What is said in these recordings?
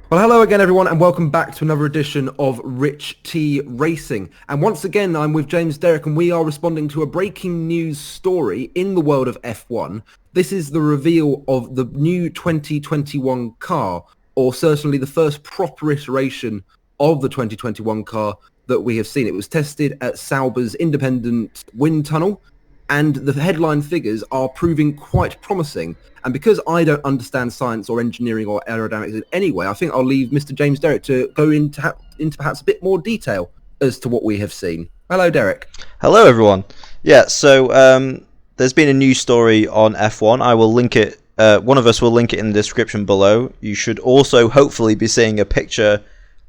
Well, hello again, everyone, and welcome back to another edition of Rich T Racing. And once again, I'm with James Derrick, and we are responding to a breaking news story in the world of F1. This is the reveal of the new 2021 car, or certainly the first proper iteration of the 2021 car that we have seen. It was tested at Sauber's independent wind tunnel, and the headline figures are proving quite promising. And because I don't understand science or engineering or aerodynamics in any way, I think I'll leave Mr. James Derrick to go into perhaps a bit more detail as to what we have seen. Hello, Derrick. Hello, everyone. There's been a news story on F1. I will link it. One of us will link it in the description below. You should also hopefully be seeing a picture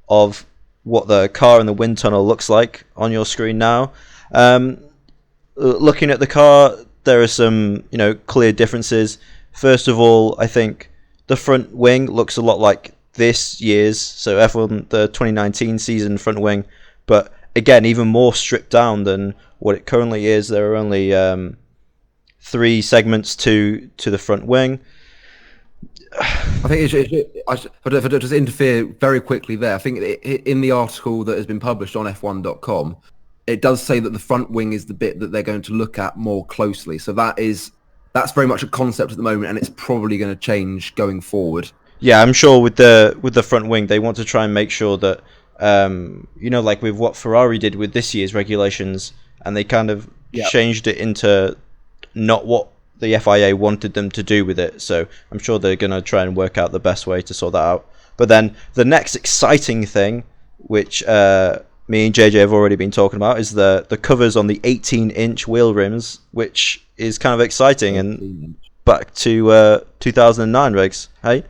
of what the car in the wind tunnel looks like on your screen now. Looking at the car, there are some, clear differences. First of all, I think the front wing looks a lot like this year's, so F1, the 2019 season front wing, but again, even more stripped down than what it currently is. There are only 3 segments to the front wing. I think if I just interfere very quickly there, I think in the article that has been published on F1.com, it does say that the front wing is the bit that they're going to look at more closely. So that's very much a concept at the moment, and it's probably going to change going forward. Yeah, I'm sure with the front wing, they want to try and make sure that like with what Ferrari did with this year's regulations, and they kind of changed it into not what the FIA wanted them to do with it. So I'm sure they're going to try and work out the best way to sort that out. But then the next exciting thing, which me and JJ have already been talking about, is the covers on the 18-inch wheel rims, which is kind of exciting. And back to 2009 regs, hey?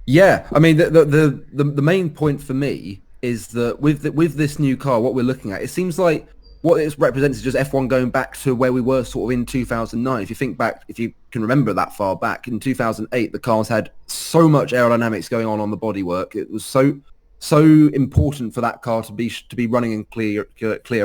Yeah, I mean the main point for me is that with this new car, what we're looking at, it seems like what it represents is just F1 going back to where we were sort of in 2009. If you think back, if you can remember that far back, in 2008, the cars had so much aerodynamics going on the bodywork. It was so important for that car to be running in clear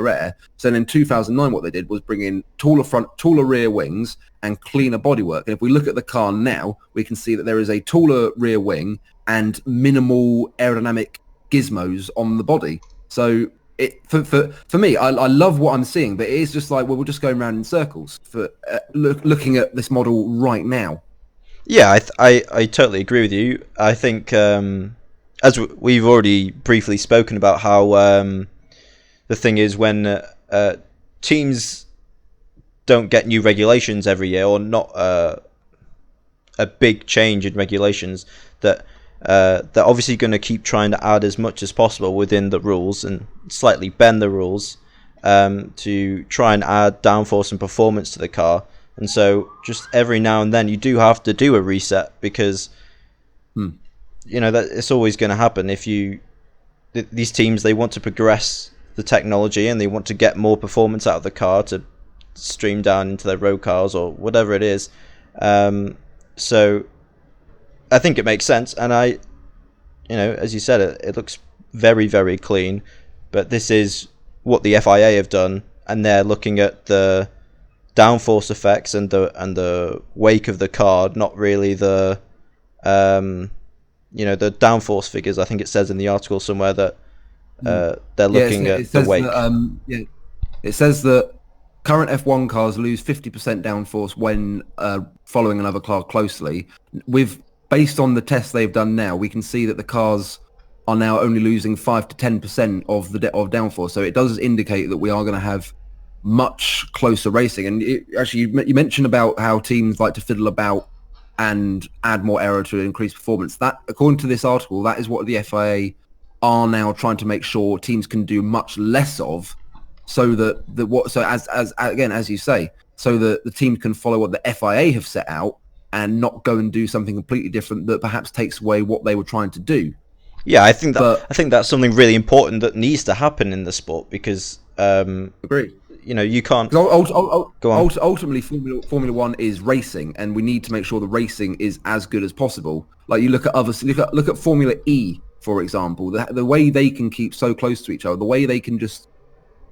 air. So then in 2009, what they did was bring in taller rear wings and cleaner bodywork. And if we look at the car now, we can see that there is a taller rear wing and minimal aerodynamic gizmos on the body. So for me, I love what I'm seeing, but it is just like, well, we're just going around in circles for looking at this model right now. Yeah, I totally agree with you. I think as we've already briefly spoken about how the thing is when teams don't get new regulations every year, or not a big change in regulations, that they're obviously going to keep trying to add as much as possible within the rules and slightly bend the rules to try and add downforce and performance to the car. And so just every now and then you do have to do a reset, because that it's always going to happen. If these teams, they want to progress the technology and they want to get more performance out of the car to stream down into their road cars or whatever it is. So I think it makes sense, and as you said, it looks very, very clean. But this is what the FIA have done, and they're looking at the downforce effects and the wake of the car, not really the the downforce figures. I think it says in the article somewhere that they're looking at the wake. It says that current F1 cars lose 50% downforce when following another car closely. Based on the tests they've done now, we can see that the cars are now only losing 5 to 10% of downforce. So it does indicate that we are going to have much closer racing. And you mentioned about how teams like to fiddle about and add more aero to increase performance. That, according to this article, that is what the FIA are now trying to make sure teams can do much less of, so that as you say, so that the team can follow what the FIA have set out and not go and do something completely different that perhaps takes away what they were trying to do. Yeah, I think that's something really important that needs to happen in the sport, because agree. You can't go on. Ultimately, Formula One is racing, and we need to make sure the racing is as good as possible. Like you look at Formula E, for example, the way they can keep so close to each other, the way they can just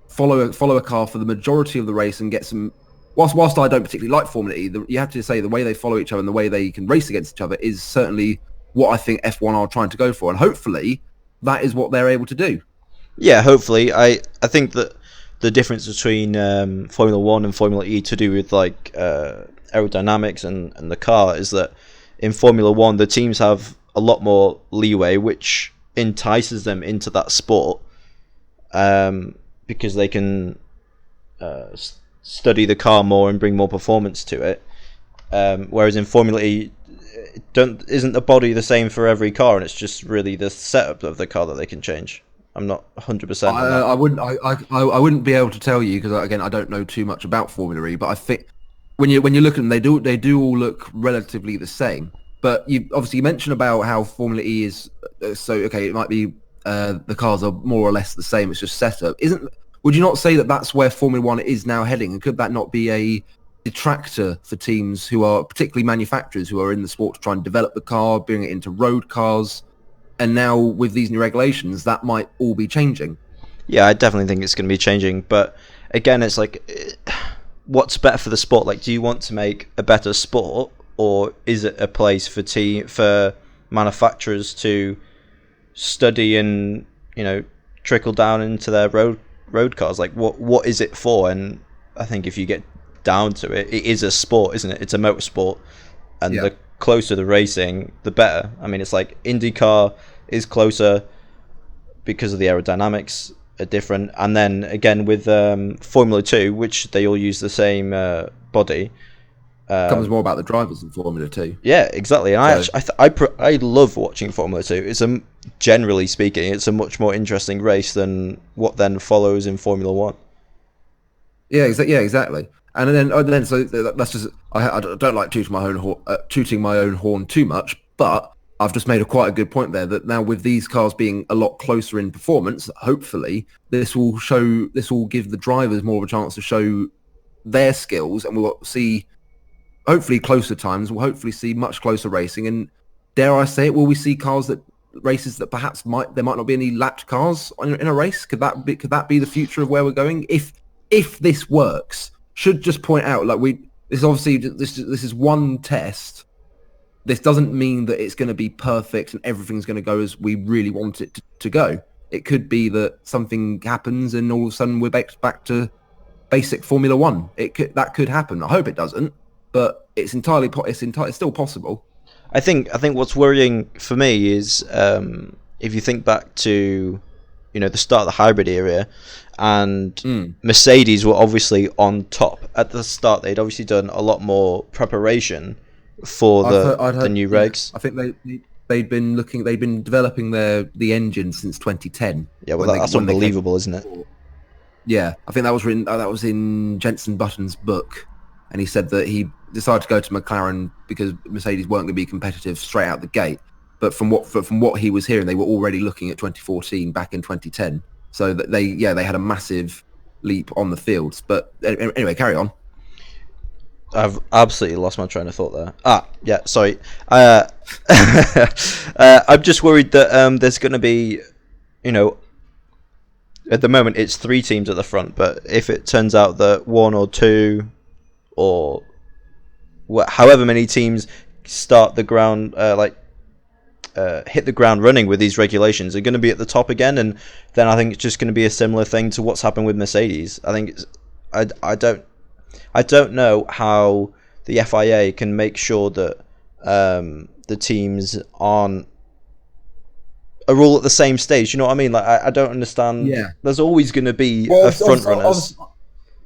follow a car for the majority of the race and get some. Whilst I don't particularly like Formula E, you have to say the way they follow each other and the way they can race against each other is certainly what I think F1 are trying to go for, and hopefully that is what they're able to do. Yeah, hopefully. I think that the difference between Formula One and Formula E to do with like aerodynamics and the car is that in Formula One the teams have a lot more leeway, which entices them into that sport because they can study the car more and bring more performance to it. Whereas in Formula E, isn't the body the same for every car, and it's just really the setup of the car that they can change. I'm not 100%. I wouldn't be able to tell you because again I don't know too much about Formula E, but I think when you look at them, they do all look relatively the same. But you mentioned about how Formula E is so okay. It might be the cars are more or less the same. It's just setup. Would you not say that that's where Formula One is now heading? And could that not be a detractor for teams who are particularly manufacturers who are in the sport to try and develop the car, bring it into road cars? And now with these new regulations, that might all be changing. Yeah, I definitely think it's going to be changing. But again, it's like, what's better for the sport? Like, do you want to make a better sport, or is it a place for manufacturers to study and trickle down into their road cars? Like, what is it for? And I think if you get down to it, it is a sport, isn't it? It's a motorsport, and the closer the racing, the better. I mean, it's like IndyCar is closer because of the aerodynamics are different, and then again with Formula 2, which they all use the same body. Becomes more about the drivers in Formula 2. Yeah, exactly. And I love watching Formula 2. It's generally speaking, it's a much more interesting race than what then follows in Formula 1. Yeah, exactly. And then so that's just I don't like tooting my own horn too much, but I've just made quite a good point there that now with these cars being a lot closer in performance, hopefully this will give the drivers more of a chance to show their skills, and we'll see hopefully closer times. We'll hopefully see much closer racing, and dare I say it, will we see races that perhaps there might not be any lapped cars in a race? Could that be the future of where we're going if this works? Should just point out, like this is one test. This doesn't mean that it's going to be perfect and everything's going to go as we really want it to go. It could be that something happens and all of a sudden we're back to basic Formula One. That could happen. I hope it doesn't, but it's still possible. I think what's worrying for me is if you think back to the start of the hybrid era, and Mercedes were obviously on top at the start. They'd obviously done a lot more preparation for the new regs. I think they'd been developing the engine since 2010. Yeah, well, that's unbelievable, isn't it? Yeah, I think that was in Jenson Button's book, and he said that he decided to go to McLaren because Mercedes weren't going to be competitive straight out the gate. But from what he was hearing, they were already looking at 2014 back in 2010. So that they had a massive leap on the fields. But anyway, carry on. I've absolutely lost my train of thought there. Yeah, sorry. I'm just worried that there's going to be, at the moment it's 3 teams at the front, but if it turns out that 1 or 2 or however many teams start the ground, hit the ground running with these regulations, are going to be at the top again, and then I think it's just going to be a similar thing to what's happened with Mercedes. I think I don't know how the FIA can make sure that the teams are all at the same stage. You know what I mean? Like I don't understand. Yeah. There's always going to be a front runners.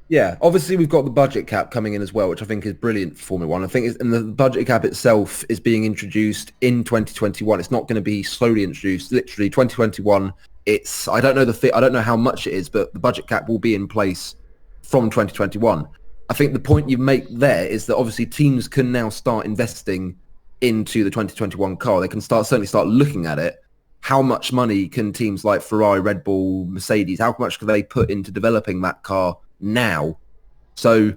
Yeah, obviously we've got the budget cap coming in as well, which I think is brilliant for Formula One. I think and the budget cap itself is being introduced in 2021. It's not going to be slowly introduced. Literally 2021. I don't know how much it is, but the budget cap will be in place from 2021. I think the point you make there is that obviously teams can now start investing into the 2021 car. They can certainly start looking at it. How much money can teams like Ferrari, Red Bull, Mercedes, how much can they put into developing that car now? So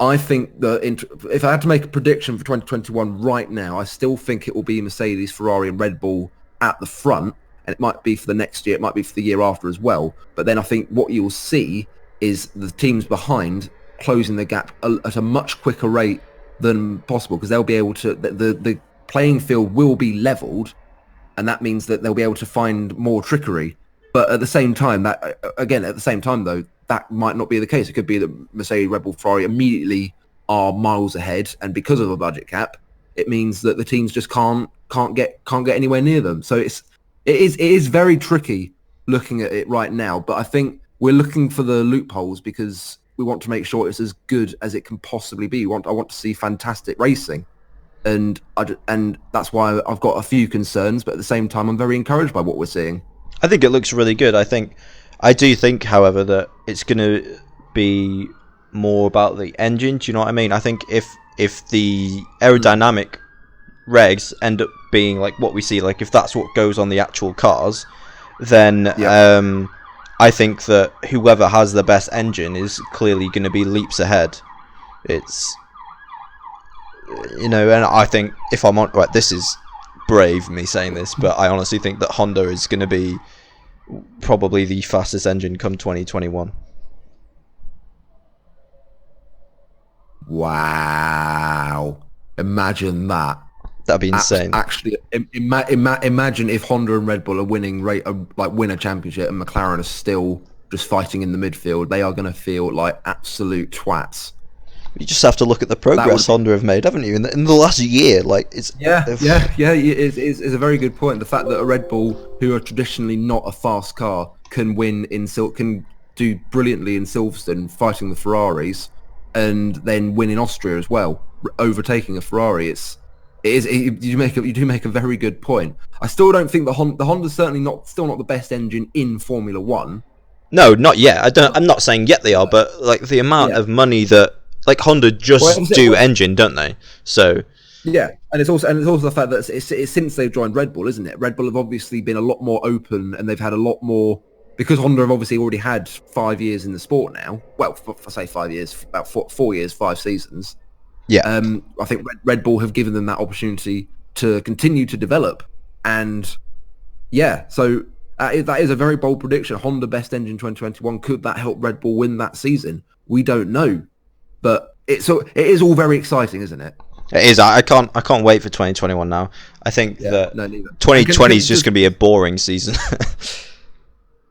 I think that if I had to make a prediction for 2021 right now, I still think it will be Mercedes, Ferrari and Red Bull at the front, and it might be for the next year, it might be for the year after as well. But then I think what you'll see is the teams behind closing the gap at a much quicker rate than possible, because they'll be able to, playing field will be leveled, and that means that they'll be able to find more trickery. But at the same time, though, that might not be the case. It could be that Mercedes, Red Bull, Ferrari immediately are miles ahead, and because of a budget cap, it means that the teams just can't get anywhere near them. So it is very tricky looking at it right now. But I think we're looking for the loopholes because we want to make sure it's as good as it can possibly be. I want to see fantastic racing, and that's why I've got a few concerns. But at the same time, I'm very encouraged by what we're seeing. I think it looks really good. I do think, however, that it's going to be more about the engine. Do you know what I mean? I think if the aerodynamic regs end up being like what we see, like if that's what goes on the actual cars, then I think that whoever has the best engine is clearly going to be leaps ahead. It's, and I think if I'm on, right, this is brave me saying this, but I honestly think that Honda is going to be probably the fastest engine come 2021. Wow! Imagine that. That'd be insane. Actually, imagine if Honda and Red Bull are win a championship and McLaren are still just fighting in the midfield. They are going to feel like absolute twats. You just have to look at the progress Honda have made, haven't you? In the last year, like it's it's a very good point. The fact that a Red Bull, who are traditionally not a fast car, can do brilliantly in Silverstone, fighting the Ferraris, and then win in Austria as well, overtaking a Ferrari. You do make a very good point. I still don't think the Honda's certainly still not the best engine in Formula One. No, not yet. I'm not saying yet they are, but like the amount of money that. Like Honda do engine, don't they? So yeah, and it's also the fact that it's since they've joined Red Bull, isn't it? Red Bull have obviously been a lot more open, and they've had a lot more because Honda have obviously already had 5 years in the sport now. Well, I say 5 years, about 4 years, 5 seasons. Yeah. I think Red Bull have given them that opportunity to continue to develop, and yeah, so that is a very bold prediction. Honda best engine 2021. Could that help Red Bull win that season? We don't know. But it is all very exciting, isn't it? It is. I can't wait for 2021 now. I think that 2020 is just going to be a boring season.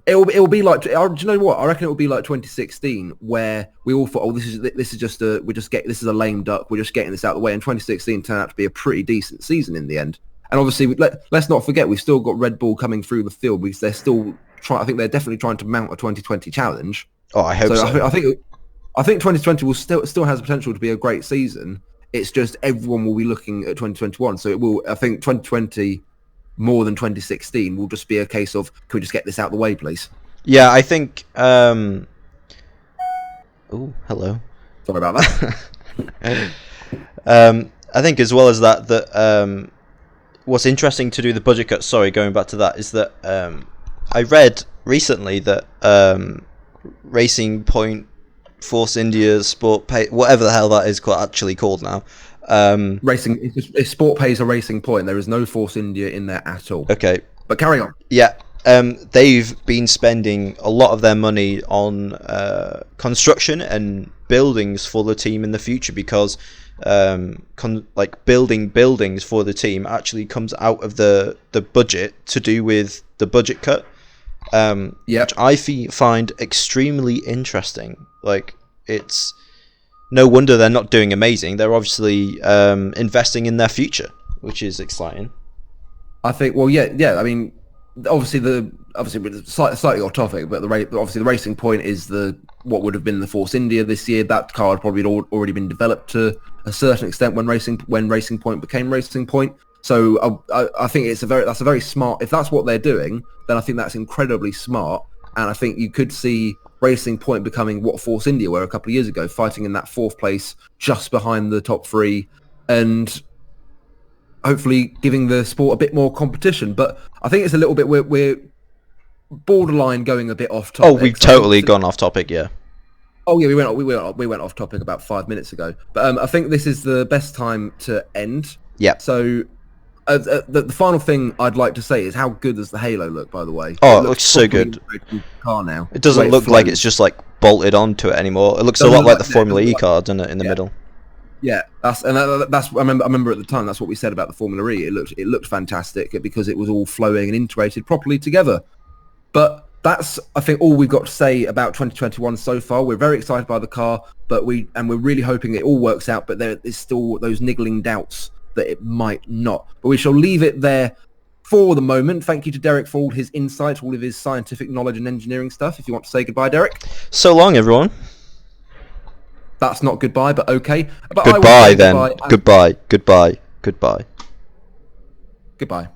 It'll be like. Do you know what? I reckon it will be like 2016, where we all thought, this is just this is a lame duck. We're just getting this out of the way. And 2016 turned out to be a pretty decent season in the end. And obviously, let's not forget, we've still got Red Bull coming through the field because they're still trying. I think they're definitely trying to mount a 2020 challenge. Oh, I hope so. I think 2020 will still has the potential to be a great season. It's just everyone will be looking at 2021. So it will. I think 2020 more than 2016 will just be a case of, can we just get this out of the way, please? Yeah, I think. Oh, hello. Sorry about that. I think as well as that what's interesting to do the budget cut. Sorry, going back to that is that I read recently that Racing Point, Force India, Sport Pay, whatever the hell that is actually called now. Racing, Sport Pay is a Racing Point. There is no Force India in there at all. Okay, but carry on. Yeah, they've been spending a lot of their money on construction and buildings for the team in the future because building buildings for the team actually comes out of the budget to do with the budget cut. Which I find extremely interesting. Like, it's no wonder they're not doing amazing. They're obviously investing in their future, which is exciting. I think. Well, yeah. I mean, obviously slightly off topic, but the Racing Point is what would have been the Force India this year. That car had probably already been developed to a certain extent when Racing Point became Racing Point. So I think that's a very smart. If that's what they're doing, then I think that's incredibly smart. And I think you could see Racing Point becoming what Force India were a couple of years ago, fighting in that 4th place, just behind the top 3, and hopefully giving the sport a bit more competition. But I think it's a little bit we're borderline going a bit off topic. Oh, we've totally gone off topic, yeah. Oh yeah, we went off topic about 5 minutes ago. But I think this is the best time to end. Yeah. So. The final thing I'd like to say is, how good does the Halo look, by the way? Oh, it looks so good. Car now. It doesn't look like it's just like bolted onto it anymore. It looks a lot like the Formula E car, doesn't it, in the middle? Yeah, that's I remember at the time that's what we said about the Formula E. It looked fantastic because it was all flowing and integrated properly together. But that's, I think, all we've got to say about 2021 so far. We're very excited by the car, but we're really hoping it all works out. But there is still those niggling doubts that it might not. But we shall leave it there for the moment. Thank you to Derek for all his insights, all of his scientific knowledge and engineering stuff. If you want to say goodbye, Derek. So long, everyone. That's not goodbye, but okay. But Goodbye then. Goodbye. Goodbye. Goodbye. Goodbye.